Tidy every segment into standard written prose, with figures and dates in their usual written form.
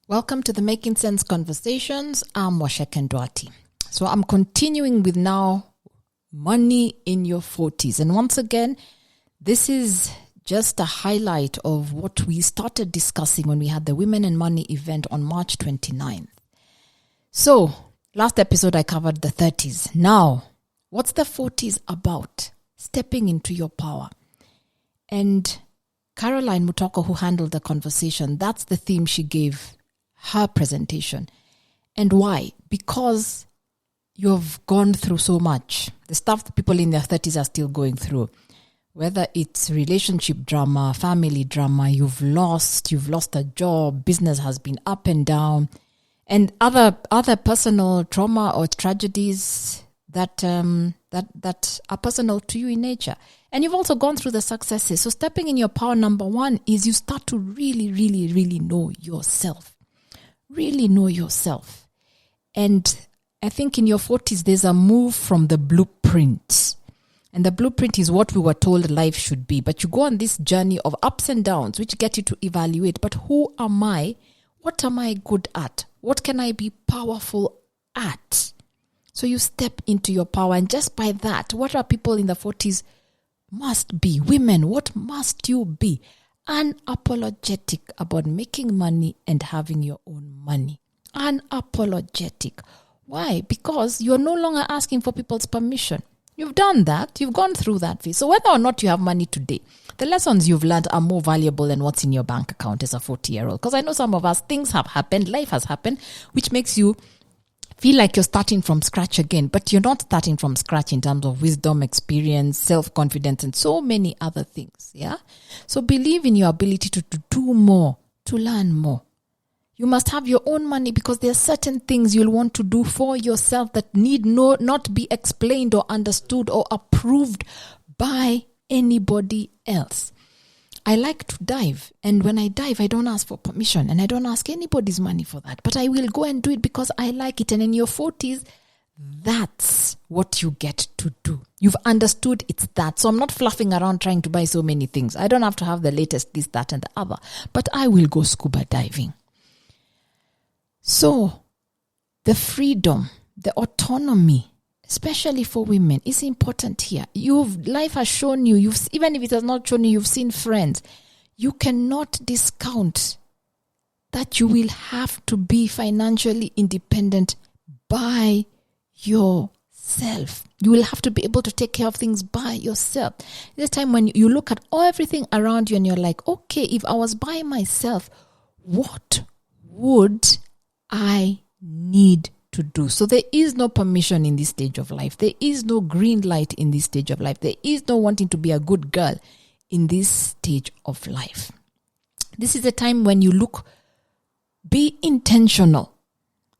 Welcome to the Making Sense Conversations. I'm Washeke Ndwati. So I'm continuing with now money in your 40s. And once again, this is just a highlight of what we started discussing when we had the Women and Money event on March 29th. So last episode, I covered the 30s. Now, what's the 40s about? Stepping into your power. And Caroline Mutoko, who handled the conversation, that's the theme she gave her presentation. And why? Because you've gone through so much. The stuff that people in their 30s are still going through. Whether it's relationship drama, family drama, you've lost a job, business has been up and down, and other personal trauma or tragedies that are personal to you in nature. And you've also gone through the successes. So stepping in your power, number one, is you start to really, really, really know yourself. Really know yourself. And I think in your 40s, there's a move from the blueprint. And the blueprint is what we were told life should be. But you go on this journey of ups and downs, which get you to evaluate. But who am I? What am I good at? What can I be powerful at? So you step into your power. And just by that, what are people in the 40s must be? Women, what must you be? Unapologetic about making money and having your own money. Unapologetic. Why? Because you're no longer asking for people's permission. You've done that. You've gone through that phase. So whether or not you have money today, the lessons you've learned are more valuable than what's in your bank account as a 40-year-old. Because I know some of us, things have happened, life has happened, which makes you feel like you're starting from scratch again. But you're not starting from scratch in terms of wisdom, experience, self-confidence, and so many other things. Yeah. So believe in your ability to do more, to learn more. You must have your own money because there are certain things you'll want to do for yourself that need not be explained or understood or approved by anybody else. I like to dive, and when I dive, I don't ask for permission, and I don't ask anybody's money for that, but I will go and do it because I like it. And in your 40s, that's what you get to do. You've understood it's that. So I'm not fluffing around trying to buy so many things. I don't have to have the latest, this, that, and the other, but I will go scuba diving. So the freedom, the autonomy, especially for women, is important here. Life has shown you, even if it has not shown you, you've seen friends. You cannot discount that you will have to be financially independent by yourself. You will have to be able to take care of things by yourself. This time when you look at everything around you and you're like, okay, if I was by myself, what would I need to do? So there is no permission in this stage of life. There is no green light in this stage of life. There is no wanting to be a good girl in this stage of life. This is a time when you be intentional.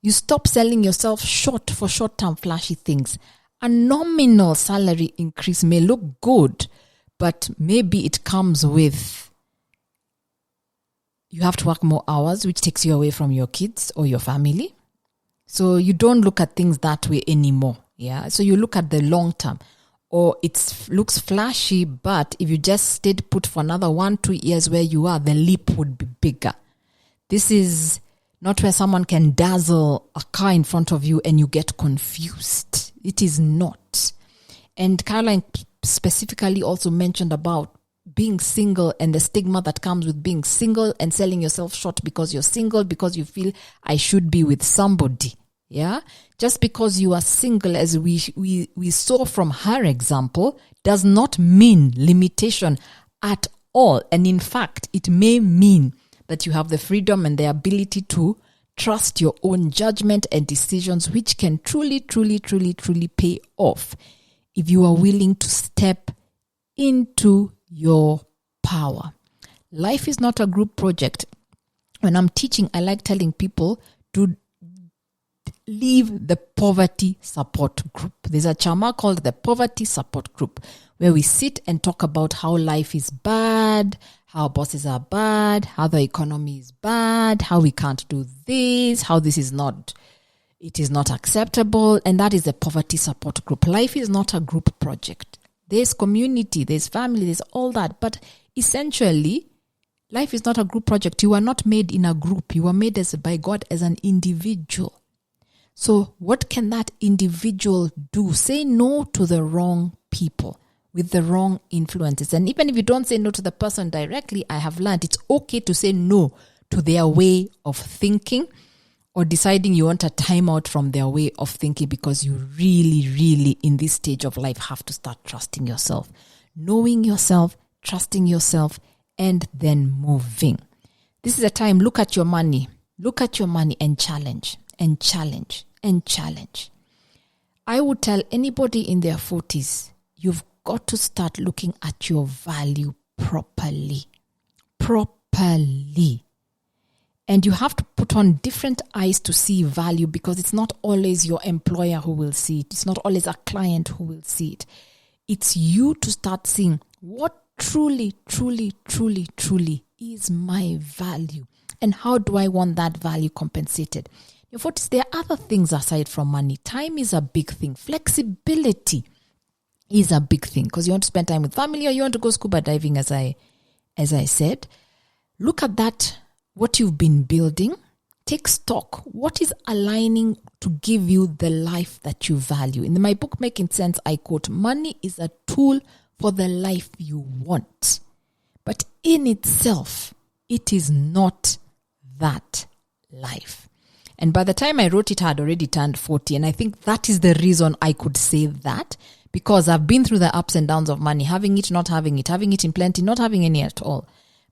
You stop selling yourself short for short-term flashy things. A nominal salary increase may look good, but maybe it comes with you have to work more hours, which takes you away from your kids or your family. So you don't look at things that way anymore. Yeah. So you look at the long term, or it looks flashy, but if you just stayed put for another 1-2 years where you are, the leap would be bigger. This is not where someone can dazzle a car in front of you and you get confused. It is not. And Caroline specifically also mentioned about being single and the stigma that comes with being single and selling yourself short because you're single, because you feel I should be with somebody. Yeah. Just because you are single, as we saw from her example, does not mean limitation at all. And in fact, it may mean that you have the freedom and the ability to trust your own judgment and decisions, which can truly, truly, truly, truly pay off if you are willing to step into your power. Life is not a group project. When I'm teaching, I like telling people to leave the poverty support group. There's a chama called the poverty support group where we sit and talk about how life is bad, how bosses are bad, how the economy is bad, how we can't do this, how it is not acceptable. And that is the poverty support group. Life is not a group project. There's community, there's family, there's all that. But essentially, Life is not a group project. You are not made in a group. You are made by God as an individual. So what can that individual do? Say no to the wrong people with the wrong influences. And even if you don't say no to the person directly, I have learned it's okay to say no to their way of thinking, or deciding you want a time out from their way of thinking, because you really, really in this stage of life have to start trusting yourself, knowing yourself, trusting yourself, and then moving. This is a time, look at your money and challenge, and challenge, and challenge. I would tell anybody in their 40s, you've got to start looking at your value properly. And you have to put on different eyes to see value, because it's not always your employer who will see it. It's not always a client who will see it. It's you to start seeing what truly is my value, and how do I want that value compensated. Your 40s, there are other things aside from money. Time is a big thing. Flexibility is a big thing, because you want to spend time with family, or you want to go scuba diving, as I said. Look at that, what you've been building. Take stock. What is aligning to give you the life that you value? In my book, Making Sense, I quote, money is a tool for the life you want. But in itself, it is not that life. And by the time I wrote it, I had already turned 40. And I think that is the reason I could say that, because I've been through the ups and downs of money, having it, not having it, having it in plenty, not having any at all.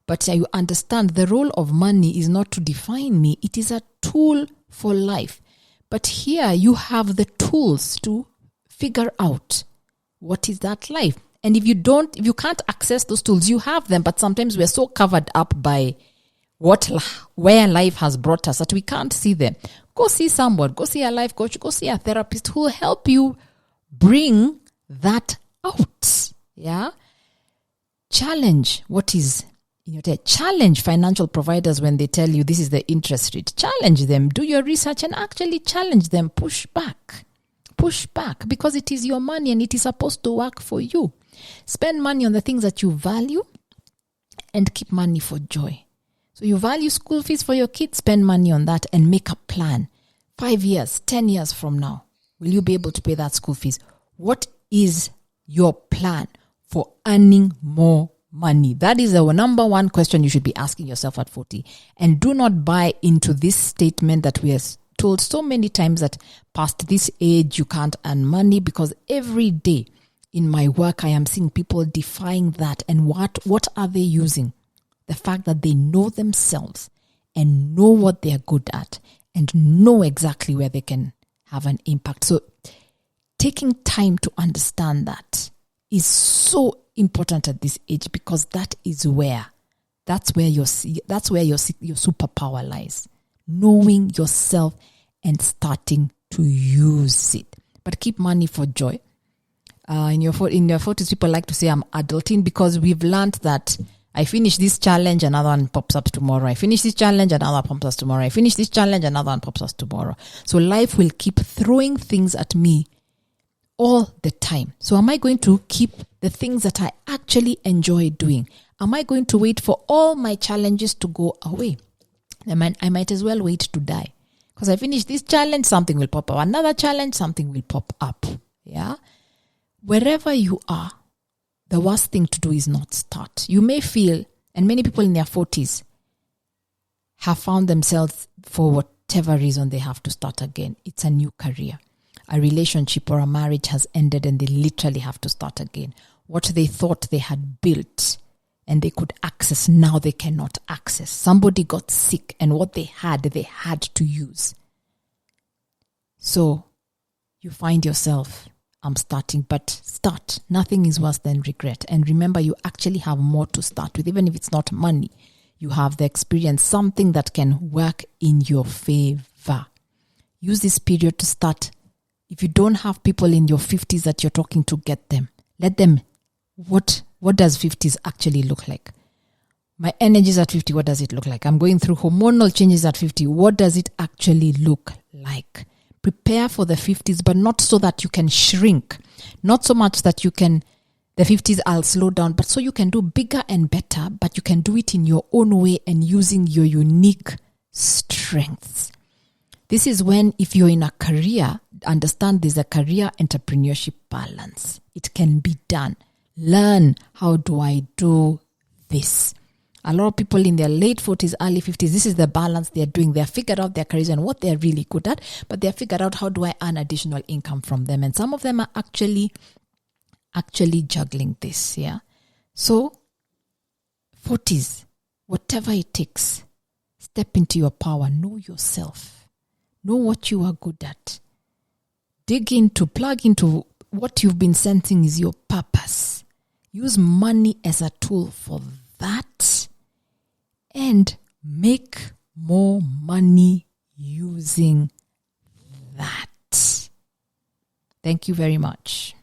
But you understand the role of money is not to define me. It is a tool for life. But here you have the tools to figure out what is that life. And if you can't access those tools, you have them. But sometimes we're so covered up by where life has brought us that we can't see them. Go see someone, go see a life coach, go see a therapist who will help you bring that out. Yeah. Challenge what is in your head. Challenge financial providers when they tell you this is the interest rate. Challenge them. Do your research and actually challenge them. Push back, because it is your money and it is supposed to work for you. Spend money on the things that you value, and keep money for joy. So you value school fees for your kids, spend money on that, and make a plan. 5 years, 10 years from now, will you be able to pay that school fees? What is your plan for earning more money? That is the number one question you should be asking yourself at 40. And do not buy into this statement that we are told so many times, that past this age you can't earn money, because every day in my work I am seeing people defying that. And what are they using? The fact that they know themselves and know what they're good at and know exactly where they can have an impact. So taking time to understand that is so important at this age, because that's where your superpower lies. Knowing yourself and starting to use it. But keep money for joy. In your 40s, people like to say I'm adulting, because we've learned that I finish this challenge, another one pops up tomorrow. I finish this challenge, another pops up tomorrow. I finish this challenge, another one pops up tomorrow. So life will keep throwing things at me all the time. So am I going to keep the things that I actually enjoy doing? Am I going to wait for all my challenges to go away? I might as well wait to die. Because I finish this challenge, something will pop up. Another challenge, something will pop up. Yeah? Wherever you are, the worst thing to do is not start. You may feel, and many people in their 40s have found themselves, for whatever reason, they have to start again. It's a new career. A relationship or a marriage has ended and they literally have to start again. What they thought they had built and they could access, now they cannot access. Somebody got sick and what they had to use. So you find yourself, I'm starting, but start. Nothing is worse than regret. And remember, you actually have more to start with. Even if it's not money, you have the experience, something that can work in your favor. Use this period to start. If you don't have people in your 50s that you're talking to, get them. Let them, what does 50s actually look like? My energy is at 50, what does it look like? I'm going through hormonal changes at 50. What does it actually look like? Prepare for the 50s, but not so that you can shrink. Not so much that you can the 50s, I'll slow down. But so you can do bigger and better, but you can do it in your own way and using your unique strengths. This is when, if you're in a career, understand there's a career entrepreneurship balance. It can be done. Learn, how do I do this? A lot of people in their late 40s, early 50s, this is the balance they're doing. They're figured out their careers and what they're really good at, but they're figured out how do I earn additional income from them. And some of them are actually juggling this, yeah? So, 40s, whatever it takes, step into your power. Know yourself. Know what you are good at. Plug into what you've been sensing is your purpose. Use money as a tool for that. And make more money using that. Thank you very much.